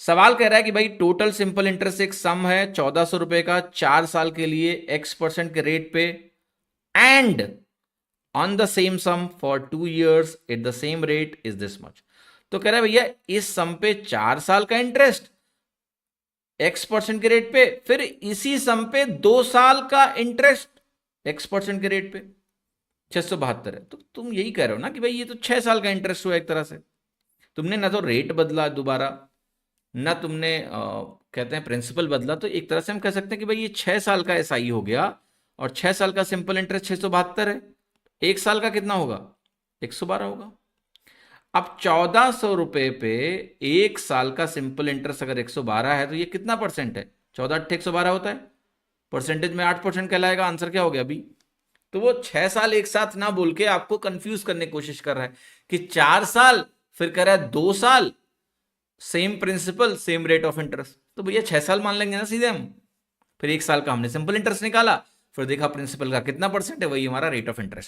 सवाल कह रहा है कि भाई टोटल सिंपल इंटरेस्ट एक सम है 1400 रुपए का 4 साल के लिए x% के रेट पे, and on the same sum for 2 years at the same rate is this much. तो कह रहा है भैया इस सम पे 4 साल का इंटरेस्ट x% के रेट पे, फिर इसी सम पे 2 साल का इंटरेस्ट x% के रेट पे 672 है। तो तुम यही कह रहे हो ना कि भाई ये तो 6 साल का इंटरेस्ट हुआ एक तरह से। तुमने ना तो रेट बदला दोबारा, ना तुमने कहते हैं प्रिंसिपल बदला। तो एक तरह से हम कह सकते हैं कि भाई ये 6 साल का एसआई हो गया, और 6 साल का सिंपल इंटरेस्ट 672 है। एक साल का कितना होगा? 112 होगा। अब 1400 रुपए पे एक साल का सिंपल इंटरेस्ट अगर 112 है तो ये कितना परसेंट है? 14 8 112 होता है, परसेंटेज में 8% कहलाएगा। आंसर क्या हो गया अभी? तो वो 6 साल एक साथ ना बोल के आपको कंफ्यूज करने की कोशिश कर रहा है कि 4 साल, फिर कह रहा है 2 साल, same principal same rate of interest. तो भैया 6 साल मान लेंगे ना सीधे हम। फिर एक साल का हमने सिंपल इंटरेस्ट निकाला, फिर देखा प्रिंसिपल का कितना परसेंट है, वही हमारा रेट ऑफ इंटरेस्ट।